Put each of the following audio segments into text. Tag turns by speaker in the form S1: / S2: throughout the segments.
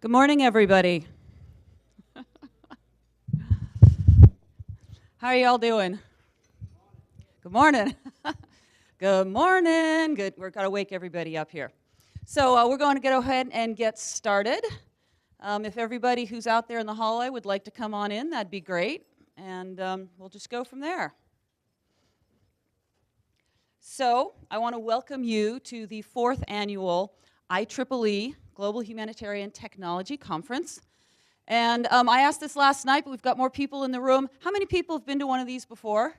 S1: Good morning, everybody. How are y'all doing? Good morning. Good morning. Good. We're going to wake everybody up here. So we're going to go ahead and get started. If everybody who's out there in the hallway would like to come on in, that'd be great. And we'll just go from there. So I want to welcome you to the 4th annual IEEE Global Humanitarian Technology Conference. And I asked this last night, but we've got more people in the room. How many people have been to one of these before?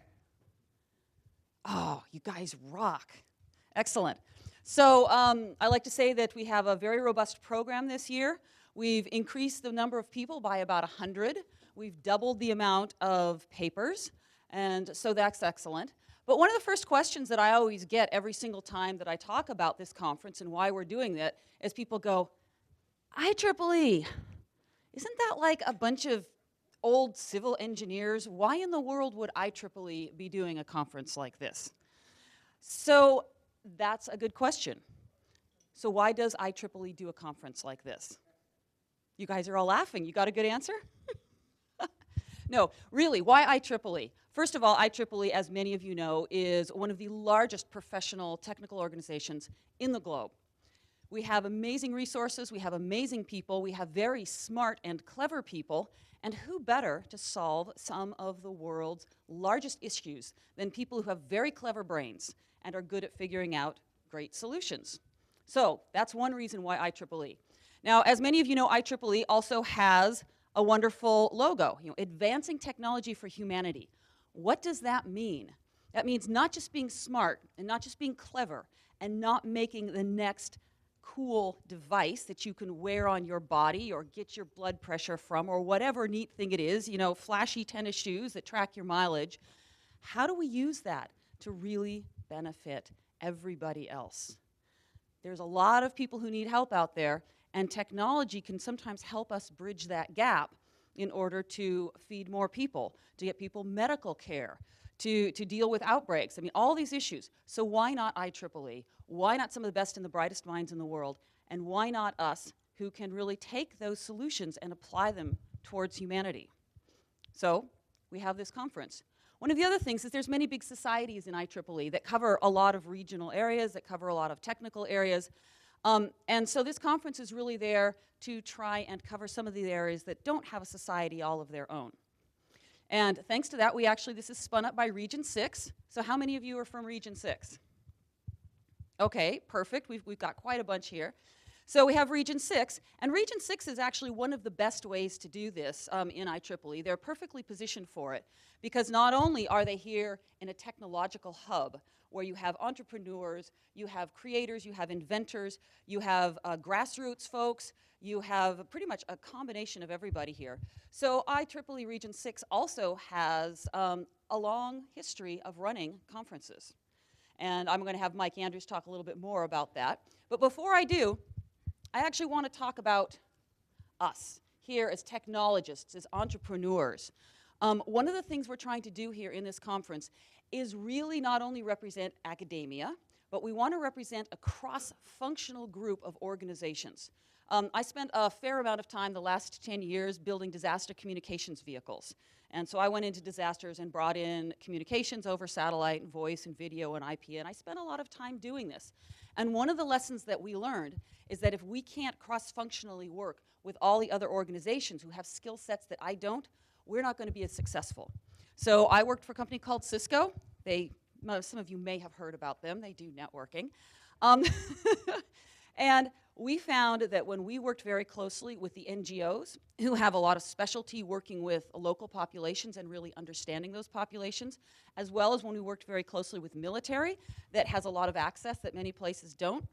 S1: Oh, you guys rock. Excellent. So I like to say that we have a very robust program this year. We've increased the number of people by about 100. We've doubled the amount of papers, and so that's excellent. But one of the first questions that I always get every single time that I talk about this conference and why we're doing it is people go, IEEE, isn't that like a bunch of old civil engineers? Why in the world would IEEE be doing a conference like this? So that's a good question. So why does IEEE do a conference like this? You guys are all laughing. You got a good answer? No, really, why IEEE? First of all, IEEE, as many of you know, is one of the largest professional technical organizations in the globe. We have amazing resources, we have amazing people, we have very smart and clever people, and who better to solve some of the world's largest issues than people who have very clever brains and are good at figuring out great solutions. So that's one reason why IEEE. Now, as many of you know, IEEE also has a wonderful logo, advancing technology for humanity. What does that mean? That means not just being smart and not just being clever and not making the next cool device that you can wear on your body or get your blood pressure from or whatever neat thing it is, flashy tennis shoes that track your mileage. How do we use that to really benefit everybody else? There's a lot of people who need help out there, and technology can sometimes help us bridge that gap in order to feed more people, to get people medical care, to deal with outbreaks. I mean, all these issues. So why not IEEE? Why not some of the best and the brightest minds in the world? And why not us, who can really take those solutions and apply them towards humanity? So we have this conference. One of the other things is there's many big societies in IEEE that cover a lot of regional areas, that cover a lot of technical areas. And so this conference is really there to try and cover some of the areas that don't have a society all of their own. And thanks to that, this is spun up by Region 6. So how many of you are from Region 6? Okay, perfect. We've got quite a bunch here. So we have Region 6, and Region 6 is actually one of the best ways to do this in IEEE. They're perfectly positioned for it, because not only are they here in a technological hub where you have entrepreneurs, you have creators, you have inventors, you have grassroots folks, you have pretty much a combination of everybody here. So IEEE Region 6 also has a long history of running conferences. And I'm going to have Mike Andrews talk a little bit more about that. But before I do, I actually want to talk about us here as technologists, as entrepreneurs. One of the things we're trying to do here in this conference is really not only represent academia, but we want to represent a cross-functional group of organizations. I spent a fair amount of time the last 10 years building disaster communications vehicles. And so I went into disasters and brought in communications over satellite and voice and video and IP, and I spent a lot of time doing this. And one of the lessons that we learned is that if we can't cross-functionally work with all the other organizations who have skill sets that I don't, we're not going to be as successful. So I worked for a company called Cisco. Some of you may have heard about them. They do networking. And we found that when we worked very closely with the NGOs, who have a lot of specialty working with local populations and really understanding those populations, as well as when we worked very closely with military that has a lot of access that many places don't,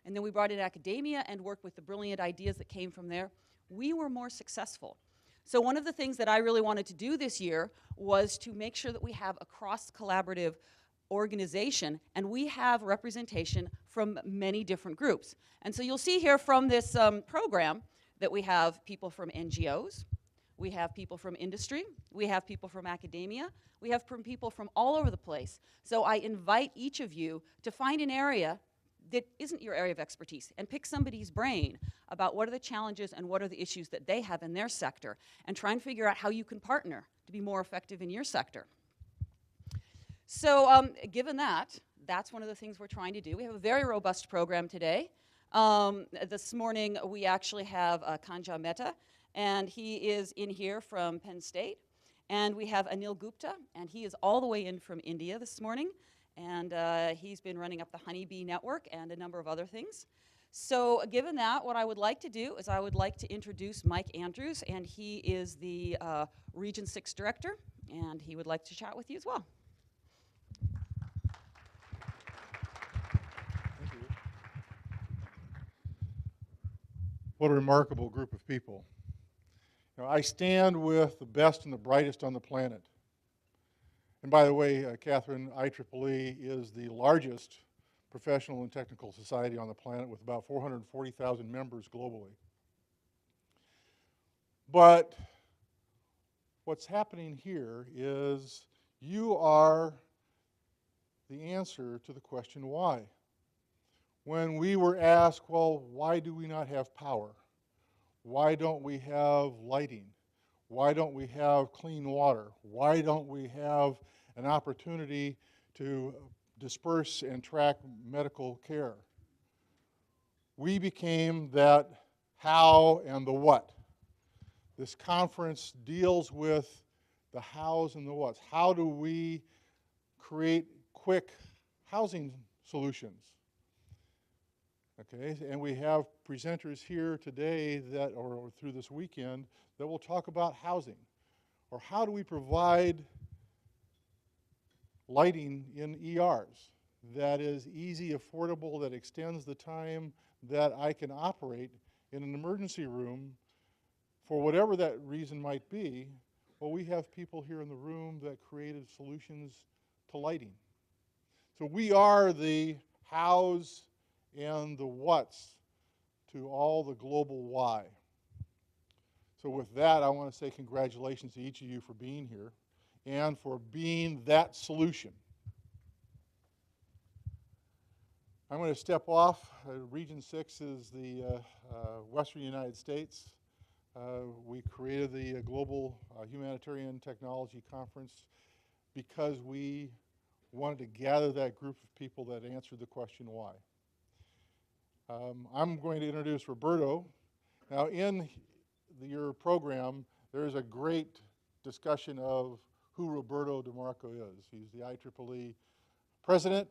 S1: and then we brought in academia and worked with the brilliant ideas that came from there, we were more successful. So one of the things that I really wanted to do this year was to make sure that we have a cross-collaborative organization, and we have representation from many different groups. And so you'll see here from this program that we have people from NGOs, we have people from industry, we have people from academia, we have people from all over the place. So I invite each of you to find an area that isn't your area of expertise, and pick somebody's brain about what are the challenges and what are the issues that they have in their sector, and try and figure out how you can partner to be more effective in your sector. So given that, that's one of the things we're trying to do. We have a very robust program today. This morning we actually have Kanja Mehta, and he is in here from Penn State. And we have Anil Gupta, and he is all the way in from India this morning. And he's been running up the Honeybee Network and a number of other things. So given that, what I would like to do is I would like to introduce Mike Andrews, and he is the Region 6 Director, and he would like to chat with you as well.
S2: Thank you. What a remarkable group of people. You know, I stand with the best and the brightest on the planet. And by the way, Catherine, IEEE is the largest professional and technical society on the planet with about 440,000 members globally. But what's happening here is you are the answer to the question why. When we were asked, well, why do we not have power? Why don't we have lighting? Why don't we have clean water? Why don't we have an opportunity to disperse and track medical care? We became that how and the what. This conference deals with the hows and the whats. How do we create quick housing solutions? Okay, and we have presenters here today that, or through this weekend, that will talk about housing. Or how do we provide lighting in ERs that is easy, affordable, that extends the time that I can operate in an emergency room for whatever that reason might be. Well, we have people here in the room that created solutions to lighting. So we are the hows and the what's to all the global why. So with that, I want to say congratulations to each of you for being here and for being that solution. I'm going to step off. Region 6 is the Western United States. We created the Global Humanitarian Technology Conference because we wanted to gather that group of people that answered the question why. I'm going to introduce Roberto. Now in your program, there's a great discussion of who Roberto DeMarco is. He's the IEEE president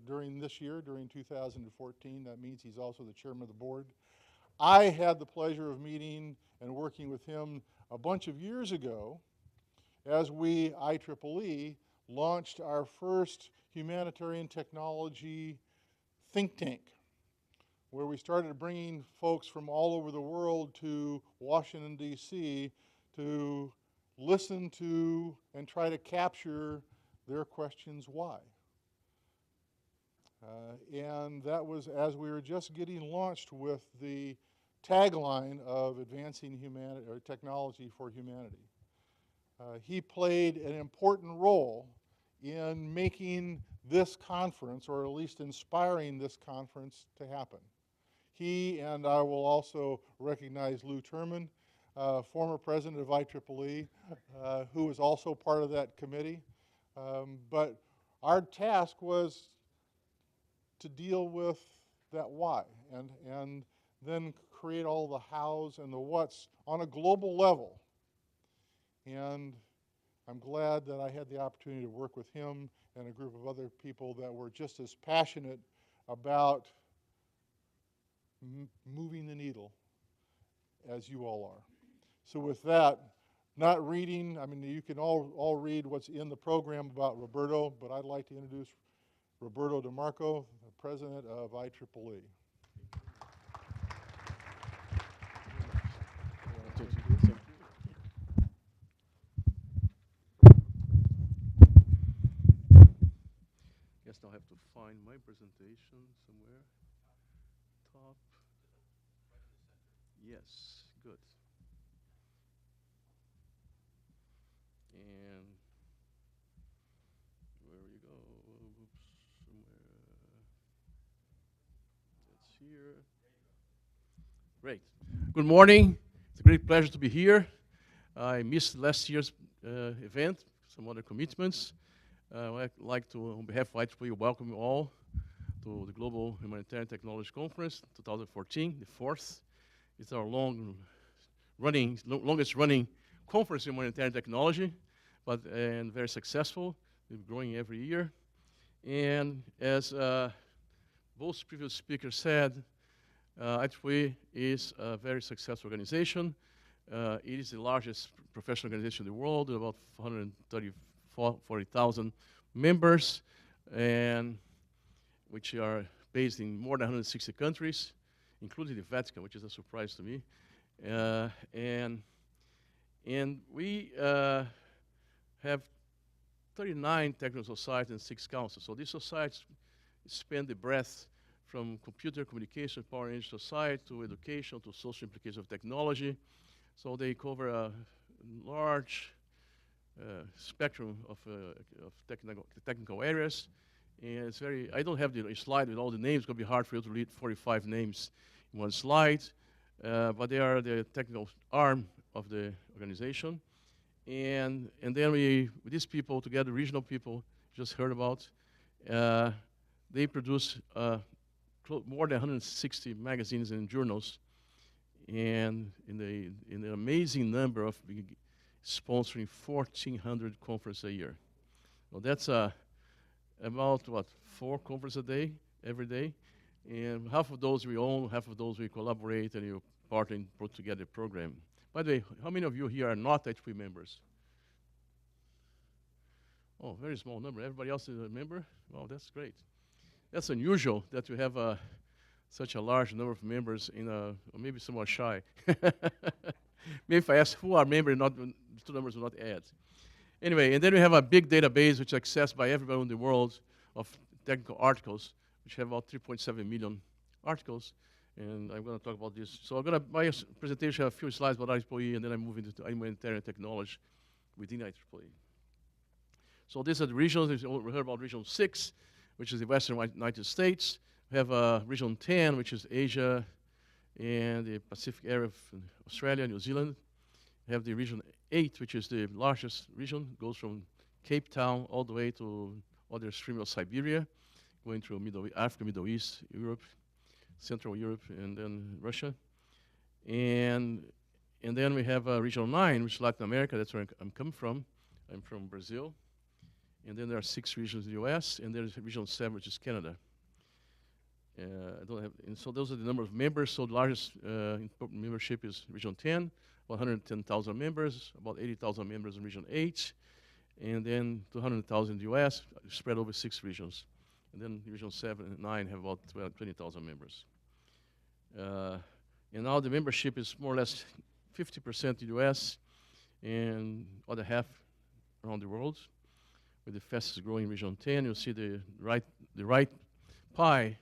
S2: during this year, during 2014. That means he's also the chairman of the board. I had the pleasure of meeting and working with him a bunch of years ago as we, IEEE, launched our first humanitarian technology think tank, where we started bringing folks from all over the world to Washington, D.C. to listen to and try to capture their questions why. And that was as we were just getting launched with the tagline of advancing humanity, or technology for humanity. He played an important role in making this conference, or at least inspiring this conference to happen. He, and I will also recognize Lou Terman, former president of IEEE, who was also part of that committee. But our task was to deal with that why, and then create all the hows and the whats on a global level. And I'm glad that I had the opportunity to work with him and a group of other people that were just as passionate about moving the needle as you all are. So with that, not reading, I mean, you can all read what's in the program about Roberto, but I'd like to introduce Roberto DeMarco, the president of IEEE.
S3: Guess I'll have to find my presentation somewhere. Top. Yes, good. And where you go? Oops, somewhere. here. Great. Good morning. It's a great pleasure to be here. I missed last year's event, some other commitments. I'd like to, on behalf of IEEE, welcome you all to the Global Humanitarian Technology Conference 2014, the fourth. It's our longest running conference in humanitarian technology, and very successful. We're growing every year. And as both previous speakers said, IEEE is a very successful organization. It is the largest professional organization in the world, with about 140,000 members, and which are based in more than 160 countries, including the Vatican, which is a surprise to me. And we have 39 technical societies and 6 councils. So these societies span the breadth from computer communication, power energy society, to education, to social implications of technology. So they cover a large spectrum of technical areas. And it's very, I don't have the slide with all the names. It's going to be hard for you to read 45 names in one slide. But they are the technical arm of the organization. And then with these people together, regional people, just heard about, they produce more than 160 magazines and journals, and in the amazing number of sponsoring 1,400 conferences a year. Well, that's about, what, 4 conferences a day, every day? And half of those we own, half of those we collaborate, and you partner and put together a program. By the way, how many of you here are not IEEE members? Oh, very small number. Everybody else is a member? Wow, that's great. That's unusual that you have such a large number of members or maybe somewhat shy. Maybe if I ask who are members, the 2 numbers will not add. Anyway, and then we have a big database which is accessed by everyone in the world of technical articles, which have about 3.7 million articles. And I'm going to talk about this. So my presentation have a few slides about IEEE, and then I move into humanitarian technology within IEEE. So these are the regions. We heard about Region 6, which is the Western United States. We have Region 10, which is Asia and the Pacific area of Australia, New Zealand. We have the Region 8, which is the largest region. It goes from Cape Town all the way to other stream of Siberia, going through Africa, Middle East, Europe, Central Europe, and then Russia. And then we have Region 9, which is Latin America. That's where I'm coming from. I'm from Brazil. And then there are 6 regions in the US, and there's Region 7, which is Canada. And so those are the number of members. So the largest membership is Region 10, 110,000 members, about 80,000 members in Region 8, and then 200,000 in the US, spread over 6 regions. And then Region 7 and 9 have about 20,000 members. And now the membership is more or less 50% in the US and other half around the world. With the fastest growing Region 10, you'll see the right side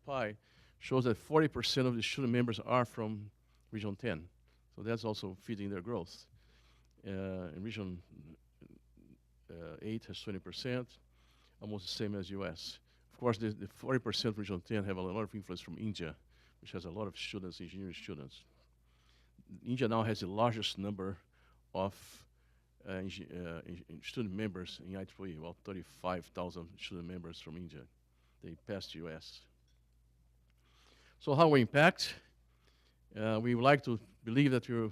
S3: pie shows that 40% of the student members are from Region 10. So that's also feeding their growth. And Region 8 has 20%, almost the same as US. Of course, the 40% of Region 10 have a lot of influence from India, which has a lot of students, engineering students. India now has the largest number of student members in IEEE, about 35,000 student members from India. They passed US. So how we impact? We would like to believe that we're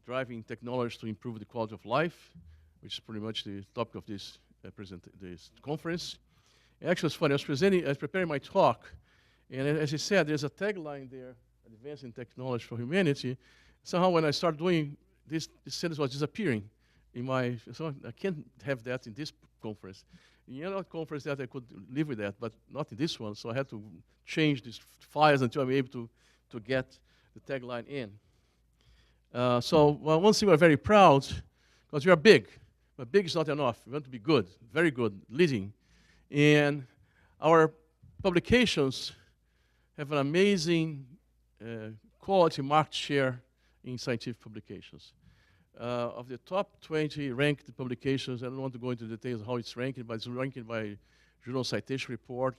S3: driving technology to improve the quality of life, which is pretty much the topic of this conference. Actually, it's funny. I was preparing my talk, and as I said, there's a tagline there, Advancing Technology for Humanity. Somehow when I started doing this sentence was disappearing in my, so I can't have that in this conference. In another conference that I could live with that, but not in this one, so I had to change these files until I'm able to get the tagline in. One thing we're very proud, because we are big, but big is not enough. We want to be good, very good, leading. And our publications have an amazing quality market share in scientific publications. Of the top 20 ranked publications, I don't want to go into details of how it's ranked, but it's ranked by Journal Citation Report.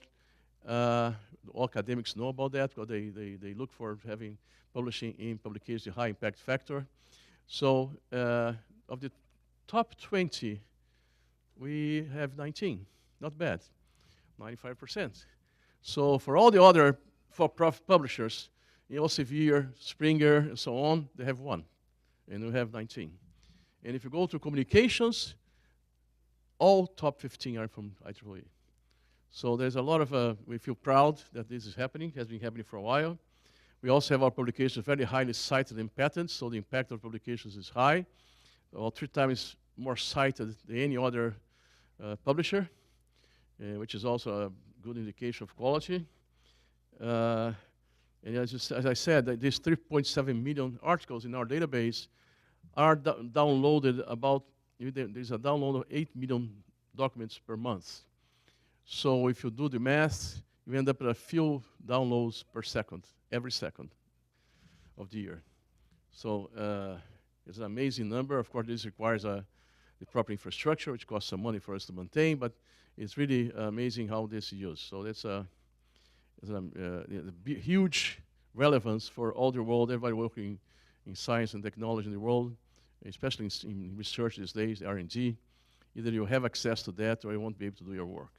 S3: all academics know about that because they look for having publishing in publication high impact factor. So of the top 20, we have 19. Not bad, 95%. So for all the other for-profit publishers, Elsevier, Springer, and so on, they have 1, and we have 19. And if you go to communications, all top 15 are from IEEE. So there's a lot of, we feel proud that this is happening, has been happening for a while. We also have our publications very highly cited in patents, so the impact of publications is high. About 3 times more cited than any other publisher, which is also a good indication of quality. And as I said, these 3.7 million articles in our database are downloaded about, there's a download of 8 million documents per month. So if you do the math, you end up with a few downloads per second, every second of the year. So it's an amazing number. Of course, this requires the proper infrastructure, which costs some money for us to maintain, but it's really amazing how this is used. So that's a huge relevance for all the world, everybody working in science and technology in the world, especially in research these days, R&D. Either you have access to that or you won't be able to do your work.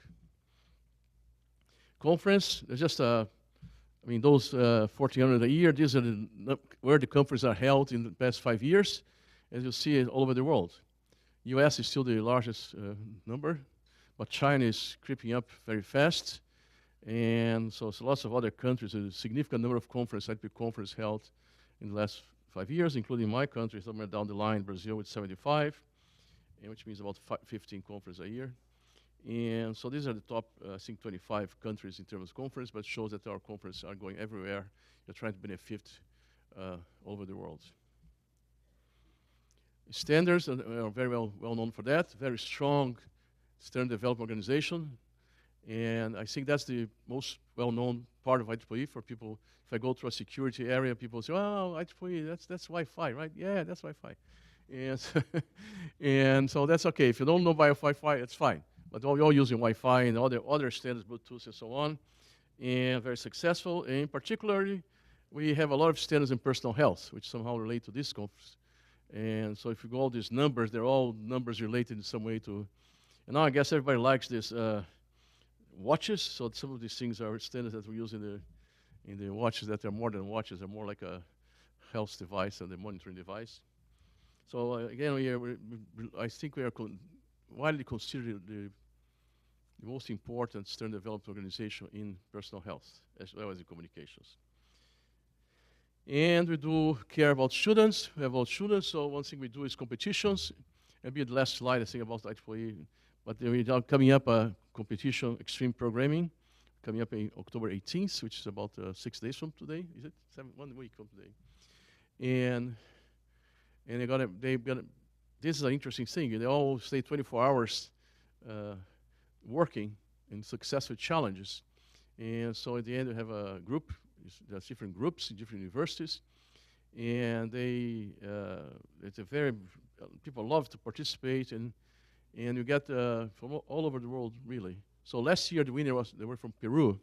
S3: Conference, there's just those 1,400 a year, these are where the conferences are held in the past 5 years, as you see it all over the world. US is still the largest number, but China is creeping up very fast. And so lots of other countries, a significant number of conferences, IEEE conference held in the last 5 years, including my country, somewhere down the line, Brazil with 75, which means about 15 conferences a year. And so these are the top, I think, 25 countries in terms of conference, but shows that our conferences are going everywhere. They're trying to benefit all over the world. Standards are very well known for that. Very strong standard development organization. And I think that's the most well-known part of IEEE for people. If I go through a security area, people say, oh, IEEE, that's Wi-Fi, right? Yeah, that's Wi-Fi. And, and so that's okay. If you don't know about Wi-Fi, it's fine. But we're all using Wi-Fi and other standards, Bluetooth and so on, and very successful. And particularly, we have a lot of standards in personal health, which somehow relate to this conference. And so if you go all these numbers, they're all numbers related in some way to, and now I guess everybody likes this watches. So some of these things are standards that we use in the watches that are more than watches. They're more like a health device and a monitoring device. So again, I think we are widely considered the most important standard development organization in personal health, as well as in communications. And we do care about students. We have about students, so one thing we do is competitions. Maybe the last slide, I think, about IEEE. But we are coming up a competition, extreme programming, coming up in October 18th, which is about 6 days from today. Is it? 1 week from today. And this is an interesting thing. They all stay 24 hours working in successful challenges. And so at the end, we have a group. There's different groups in different universities. And people love to participate. And you get from all over the world, really. So last year, the winner they were from Peru.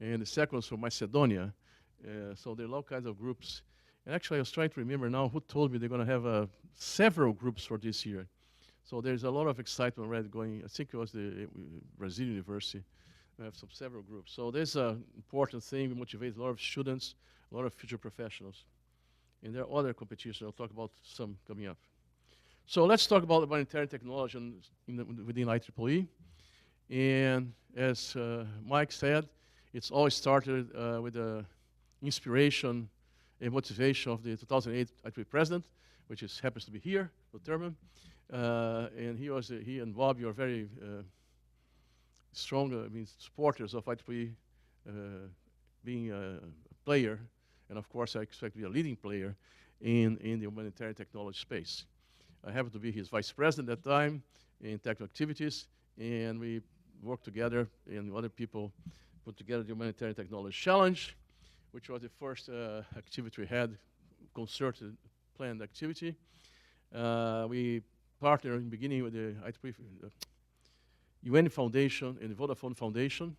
S3: And the second was from Macedonia. So there are all kinds of groups. And actually, I was trying to remember now who told me they're going to have several groups for this year. So there's a lot of excitement already going. I think it was the Brazilian University. We have several groups. So there's an important thing. We motivate a lot of students, a lot of future professionals. And there are other competitions. I'll talk about some coming up. So let's talk about humanitarian technology within IEEE. And as Mike said, it's all started with the inspiration and motivation of the 2008 IEEE president, which happens to be here, Thurman. And he and Bob, you are very strong supporters of IEEE being a player, and of course I expect to be a leading player in the humanitarian technology space. I happened to be his vice president at that time in technical activities, and we worked together, and other people put together the Humanitarian Technology Challenge, which was the first activity we had, concerted, planned activity. We partnered in the beginning with the IEEE UN Foundation and the Vodafone Foundation,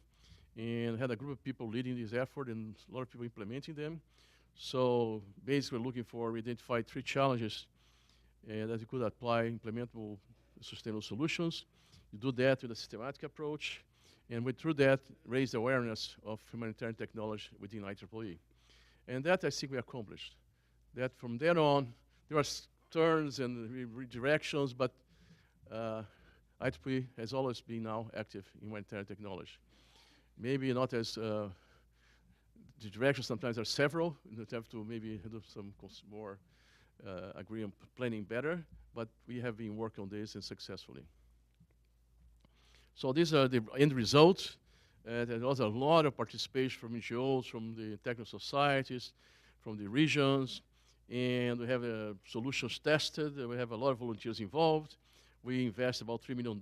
S3: and had a group of people leading this effort and a lot of people implementing them. So basically looking for, we identified 3 challenges that you could apply implementable sustainable solutions. You do that with a systematic approach, and through that, raise the awareness of humanitarian technology within IEEE. And that I think we accomplished. That from then on, there are turns and redirections, but IEEE has always been now active in humanitarian technology. Maybe not as, the directions sometimes are several, you have to maybe do some more agree on planning better, but we have been working on this and successfully. So these are the end results. There was a lot of participation from NGOs, from the technical societies, from the regions, and we have solutions tested. We have a lot of volunteers involved. We invest about $3 million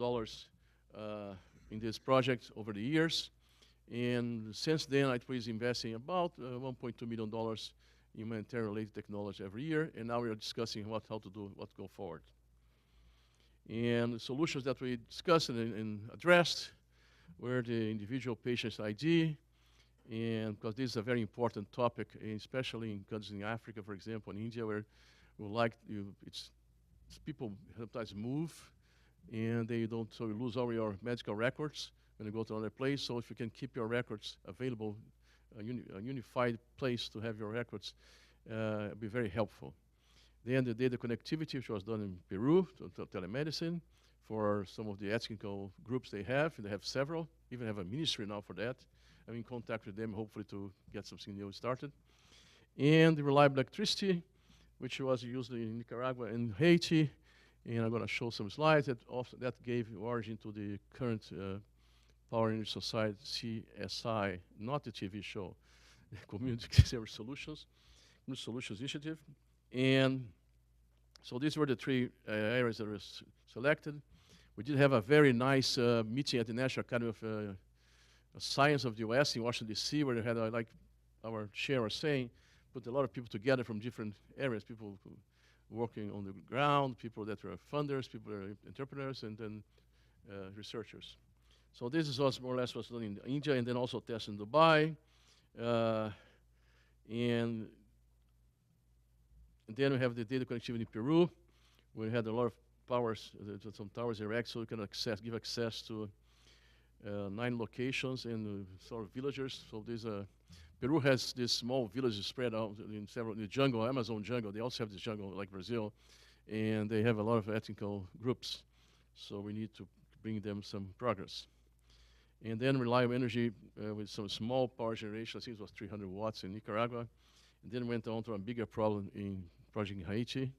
S3: in this project over the years. And since then, IEEE is investing about $1.2 million in humanitarian-related technology every year, and now we are discussing how to do, what to go forward. And the solutions that we discussed and addressed were the individual patient's ID, and because this is a very important topic, especially in countries in Africa, for example, in India, where we like it's people sometimes move, and they don't, so you lose all your medical records when you go to another place. So if you can keep your records available, a unified place to have your records, it'll be very helpful. Then the data connectivity, which was done in Peru, telemedicine, for some of the ethical groups they have several, even have a ministry now for that. I'm in contact with them, hopefully to get something new started. And the reliable electricity, which was used in Nicaragua and Haiti, and I'm gonna show some slides that gave origin to the current Power Energy Society, CSI, not the TV show, Community Service Solutions Initiative. And so these were the 3 areas that were selected. We did have a very nice meeting at the National Academy of Science of the US in Washington, D.C., where they had, like our chair was saying, put a lot of people together from different areas, people working on the ground, people that were funders, people that were entrepreneurs, and then researchers. So this is also more or less what's done in India, and then also tested in Dubai. And then we have the data connectivity in Peru. We had a lot of powers, some towers erected, so we can give access to 9 locations and sort of villagers. So there's Peru has these small villages spread out in the jungle, Amazon jungle. They also have this jungle like Brazil, and they have a lot of ethnical groups. So we need to bring them some progress. And then reliable energy with some small power generation. I think it was 300 watts in Nicaragua. And then went on to a bigger problem in project in Haiti.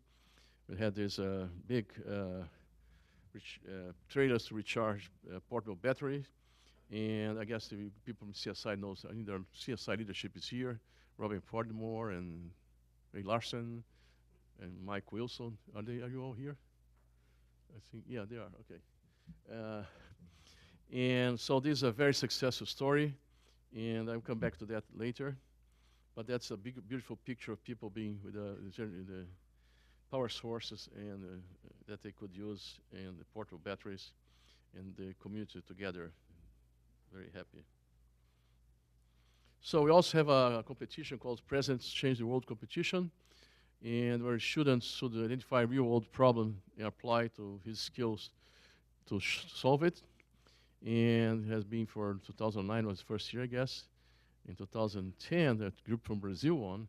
S3: We had this big trailers to recharge portable batteries. And I guess the people from CSI knows, I think their CSI leadership is here. Robin Fordmore and Ray Larson and Mike Wilson. Are you all here? I think, yeah, they are, okay. And so this is a very successful story, and I'll come back to that later. But that's a beautiful picture of people being with the power sources and that they could use, and the portable batteries, and the community together. Very happy. So we also have a competition called Presence Change the World competition, and where students should identify a real-world problem and apply to his skills to solve it. And it has been for 2009 was the first year, I guess. In 2010, that group from Brazil won.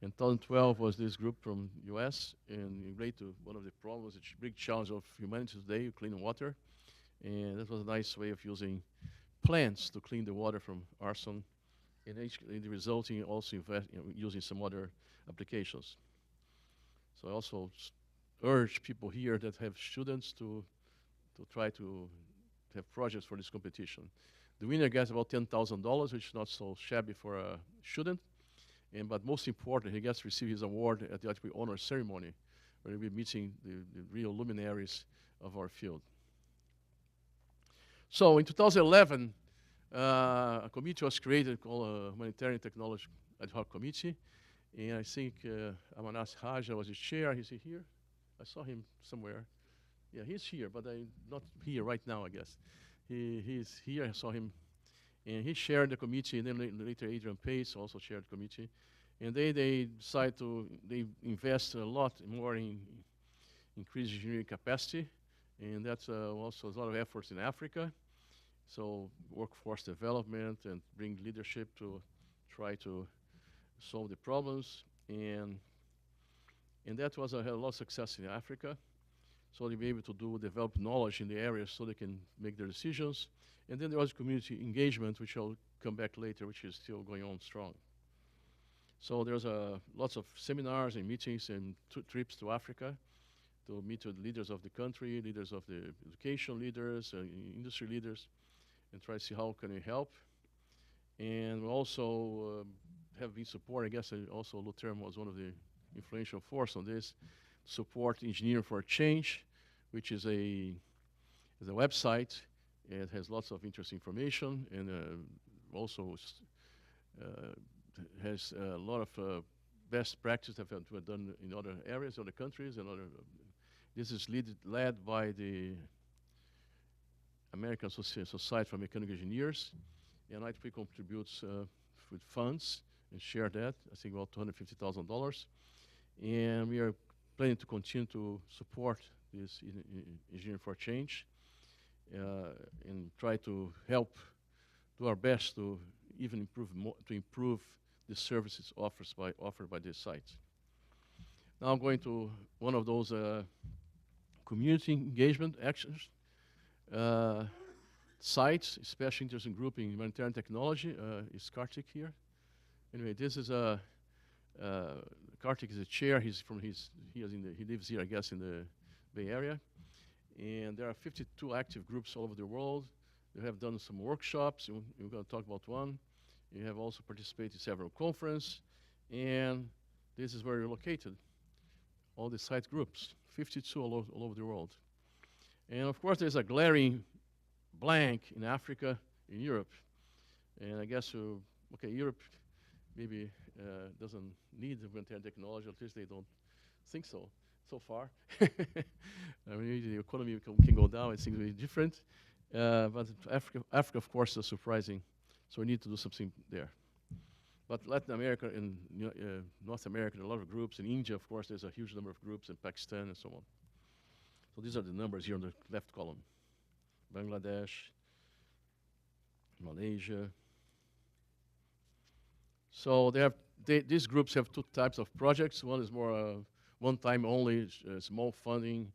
S3: In 2012 was this group from US, and related to one of the problems, the big challenge of humanity today, clean water. And that was a nice way of using plants to clean the water from arson, and the resulting also using some other applications. So I also urge people here that have students to try to have projects for this competition. The winner gets about $10,000, which is not so shabby for a student. But most important, he gets to receive his award at the IEEE honor ceremony, where he'll be meeting the real luminaries of our field. So in 2011, a committee was created called a Humanitarian Technology Ad Hoc Committee. And I think Amanas Raja was his chair. Is he here? I saw him somewhere. Yeah, he's here, but I'm not here right now, I guess. He's here. I saw him. And he chaired the committee, and then later Adrian Pace also chaired the committee. And they decide they invest a lot more in increased engineering capacity, and that's also a lot of efforts in Africa. So workforce development and bring leadership to try to solve the problems. And that was had a lot of success in Africa. So they'll be able to develop knowledge in the area so they can make their decisions. And then there was community engagement, which I'll come back later, which is still going on strong. So there's lots of seminars and meetings and trips to Africa to meet with leaders of the country, leaders of the education leaders, industry leaders, and try to see how can we help. And we also have been supporting, I guess also Luterm was one of the influential force on this, support Engineering for Change, which is a website. It has lots of interesting information, and also has a lot of best practice that have been done in other areas, other countries, and other. This is led by the American Society for Mechanical Engineers, and IEEE contributes with funds and share that. I think about $250,000, and we are planning to continue to support this Engineering for Change and try to help, do our best to even improve the services offered by this site. Now I'm going to one of those community engagement actions. Sites, special interest in group in humanitarian technology, is Kartik here. Anyway, this is Kartik is a chair. He lives here, I guess, in the Bay Area. And there are 52 active groups all over the world. They have done some workshops. We're going to talk about one. You have also participated in several conferences. And this is where you're located. All the site groups, 52 all over the world. And of course, there's a glaring blank in Africa, in Europe. And I guess, okay, Europe maybe doesn't need humanitarian technology, at least they don't think so far. I mean, the economy can go down, it's really different. But Africa, of course, is surprising. So we need to do something there. But Latin America and North America, there are a lot of groups. In India, of course, there's a huge number of groups, in Pakistan and so on. So these are the numbers here on the left column. Bangladesh, Malaysia. So these groups have two types of projects. One is more one-time only, small funding.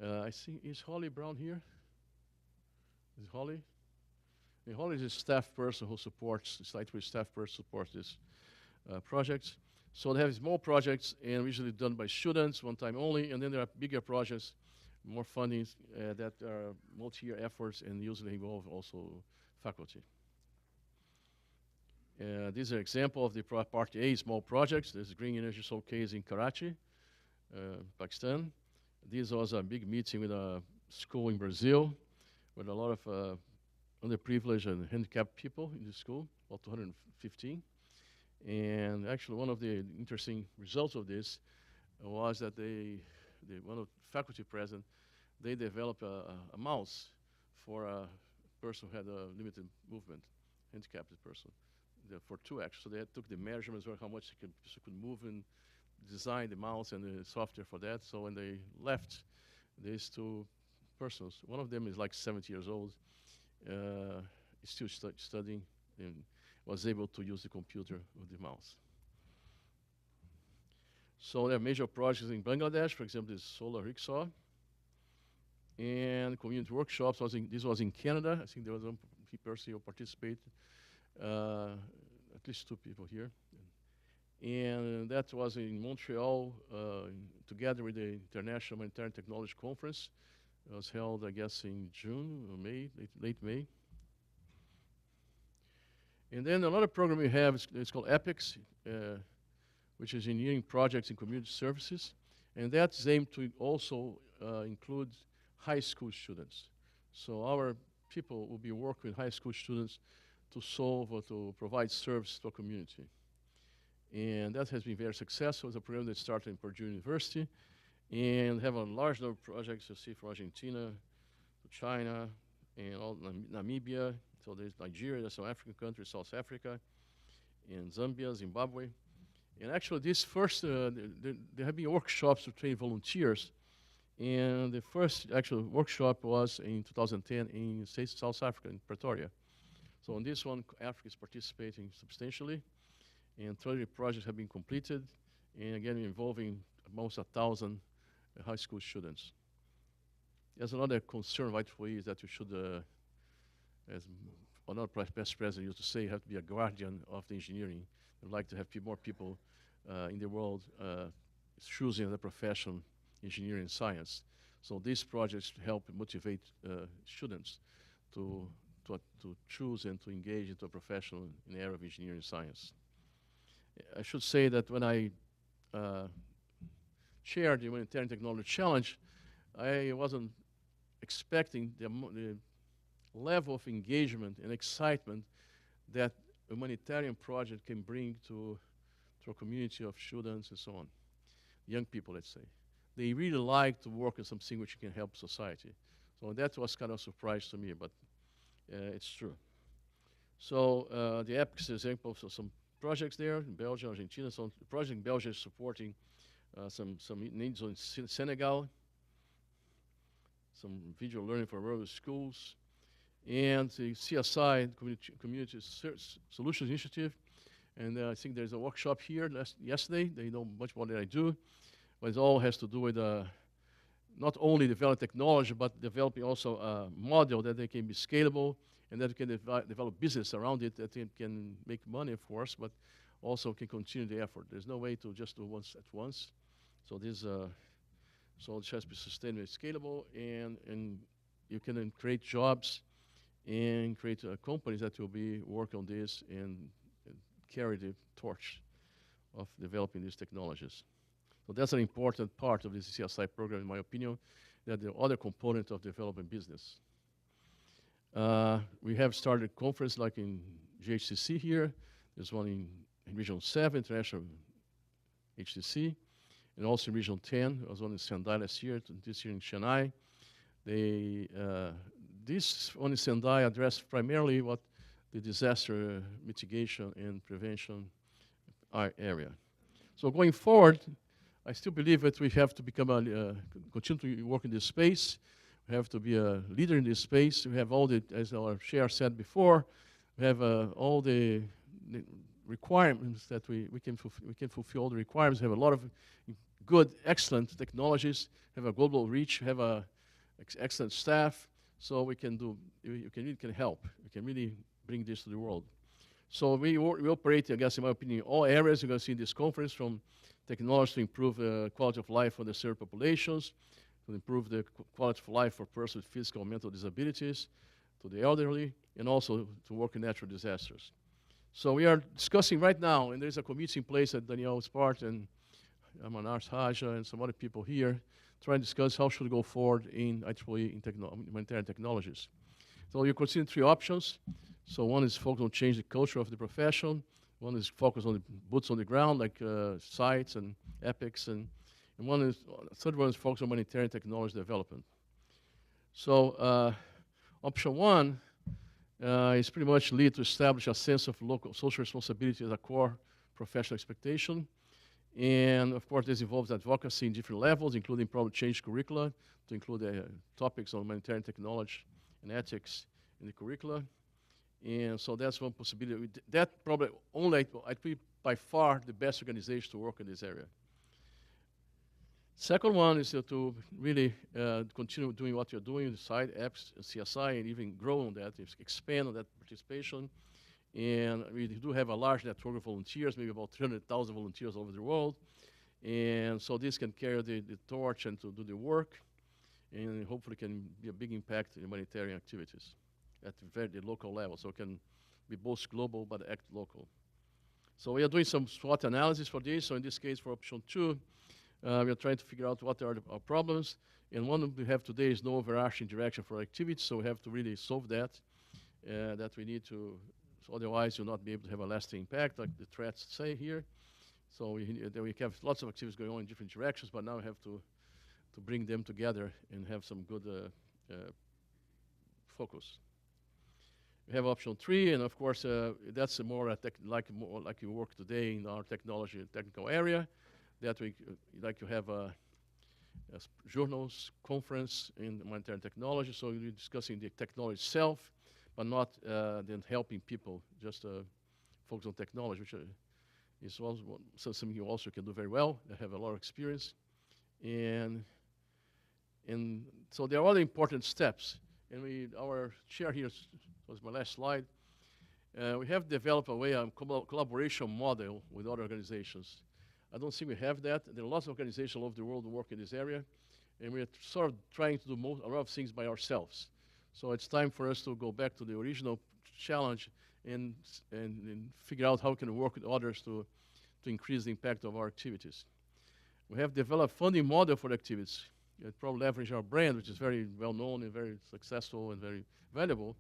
S3: I see, is Holly Brown here? Is Holly? And Holly is a staff person who supports, slightly staff person supports this projects. So they have small projects and usually done by students, one time only, and then there are bigger projects, more funding that are multi-year efforts and usually involve also faculty. These are examples of the Part A small projects. There's Green Energy Showcase in Karachi, Pakistan. This was a big meeting with a school in Brazil with a lot of underprivileged and handicapped people in the school, about 215. And actually one of the interesting results of this was that one of the faculty present, they developed a mouse for a person who had a limited movement, handicapped person, for 2X. So they took the measurements of how much they could move and design the mouse and the software for that. So when they left, these two persons, one of them is like 70 years old, is still studying and was able to use the computer with the mouse. So there are major projects in Bangladesh, for example, this solar rickshaw. And community workshops, this was in Canada. I think there was one person who participated, at least 2 people here. And that was in Montreal, together with the International Humanitarian Technology Conference. It was held, I guess, in June or May, late May. And then another program we have, it's called EPICS, which is engineering projects in community services. And that's aimed to also include high school students. So our people will be working with high school students to solve or to provide service to a community. And that has been very successful. It's a program that started in Purdue University and have a large number of projects you see from Argentina to China and all Namibia, So there's Nigeria, there's some African countries, South Africa, and Zambia, Zimbabwe. And actually this first, there have been workshops to train volunteers. And the first actual workshop was in 2010 in South Africa, in Pretoria. So on this one, Africa is participating substantially, and 30 projects have been completed, and again involving almost 1,000 high school students. There's another concern of IEEE is that you should, as another past president used to say, you have to be a guardian of the engineering. I'd like to have more people in the world choosing the profession, engineering and science. So these projects help motivate students to choose and to engage into a profession in the area of engineering and science. I should say that when I chaired the Humanitarian Technology Challenge, I wasn't expecting the level of engagement and excitement that a humanitarian project can bring to a community of students and so on, young people, let's say. They really like to work on something which can help society. So that was kind of a surprise to me, but it's true. So the EPIC is an example of some projects there in Belgium, Argentina. So the project in Belgium is supporting some needs in Senegal, some video learning for rural schools, and the CSI, Community Solutions Initiative. And I think there's a workshop here yesterday. They know much more than I do, but it all has to do with not only develop technology, but developing also a model that they can be scalable and that can develop business around it that it can make money, of course, but also can continue the effort. There's no way to just do once at once. So this, so it has to be sustainable and scalable, and you can then create jobs and create companies that will be working on this and carry the torch of developing these technologies. So that's an important part of this CSI program, in my opinion, that the other component of developing business. We have started a conference like in GHTC here. There's one in Region 7, International HTC, and also in Region 10. There was one in Sendai last year, this year in Chennai. This one in Sendai addressed primarily what the disaster mitigation and prevention area. So going forward, I still believe that we have to become continue to work in this space. We have to be a leader in this space. We have all the, as our chair said before, we have all the requirements that we can fulfill all the requirements. We have a lot of good, excellent technologies. We have a global reach. We have excellent staff. So we can help. We can really bring this to the world. So we operate, I guess, in my opinion, in all areas. You're going to see in this conference, from technology to improve quality of life for the served populations, to improve the quality of life for persons with physical and mental disabilities, to the elderly, and also to work in natural disasters. So we are discussing right now, and there's a committee in place that Danielle is part, and Manars Haja and some other people here, trying to discuss how should we go forward in IEEE in humanitarian technologies. So you're considering 3 options. So one is focused on change the culture of the profession. One is focused on the boots on the ground, like sites and epics, and third one is focused on humanitarian technology development. So option 1 is pretty much lead to establish a sense of local social responsibility as a core professional expectation. And of course, this involves advocacy in different levels, including probably change curricula to include topics on humanitarian technology and ethics in the curricula. And so that's one possibility. That probably only I'd be by far the best organization to work in this area. Second one is to really continue doing what you're doing, the side apps, CSI, and even grow on that, expand on that participation. And we do have a large network of volunteers, maybe about 300,000 volunteers all over the world. And so this can carry the torch and to do the work, and hopefully can be a big impact in humanitarian activities at the local level. So it can be both global but act local. So we are doing some SWOT analysis for this. So in this case, for option 2, we are trying to figure out what are our problems. And one we have today is no overarching direction for activities. So we have to really solve that, that we need to, so otherwise you'll not be able to have a lasting impact, like the threats say here. So we have lots of activities going on in different directions, but now we have to bring them together and have some good focus. We have option 3, and of course, that's more like you work today in our technology and technical area. That we like to have a journals conference in humanitarian technology. So you're discussing the technology itself, but not then helping people. Just focus on technology, which is also something you also can do very well. They have a lot of experience, and so there are other important steps. And our chair here was my last slide. We have developed a way, a collaboration model with other organizations. I don't think we have that. There are lots of organizations all over the world who work in this area, and we're sort of trying to do a lot of things by ourselves. So it's time for us to go back to the original challenge and figure out how we can work with others to increase the impact of our activities. We have developed a funding model for the activities. It probably leverage our brand, which is very well known and very successful and very valuable.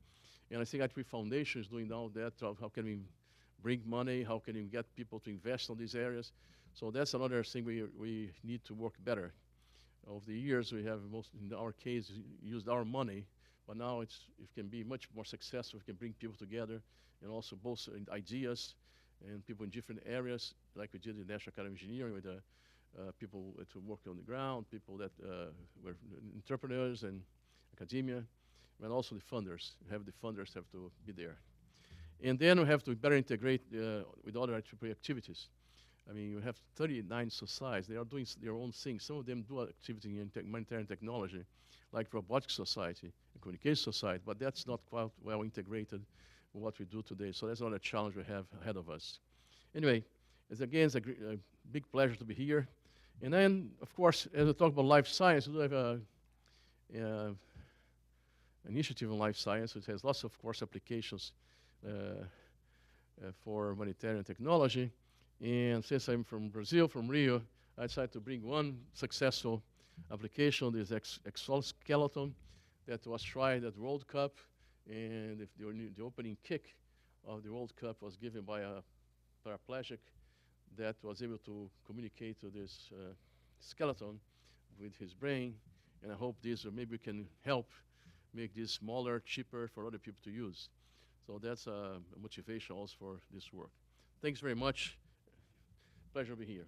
S3: And I think IEEE Foundation is doing now that. How can we bring money? How can we get people to invest in these areas? So that's another thing we need to work better. Over the years, we have, in our case, used our money, but now it can be much more successful. We can bring people together, and also both ideas and people in different areas, like we did in National Academy of Engineering with people to work on the ground, people that were entrepreneurs and academia, and also the funders. The funders have to be there. And then we have to better integrate with other IEEE activities. I mean, you have 39 societies. They are doing their own things. Some of them do activity in humanitarian technology, like Robotics Society and Communication Society, but that's not quite well integrated with what we do today. So that's another challenge we have ahead of us. Anyway, it's a big pleasure to be here. And then, of course, as we talk about life science, we do have an initiative in life science, which has lots of course applications for humanitarian technology. And since I'm from Brazil, from Rio, I decided to bring one successful application, this exoskeleton that was tried at the World Cup. And the opening kick of the World Cup was given by a paraplegic that was able to communicate to this skeleton with his brain. And I hope maybe we can help make this smaller, cheaper for other people to use. So that's a motivation also for this work. Thanks very much. Pleasure to be here.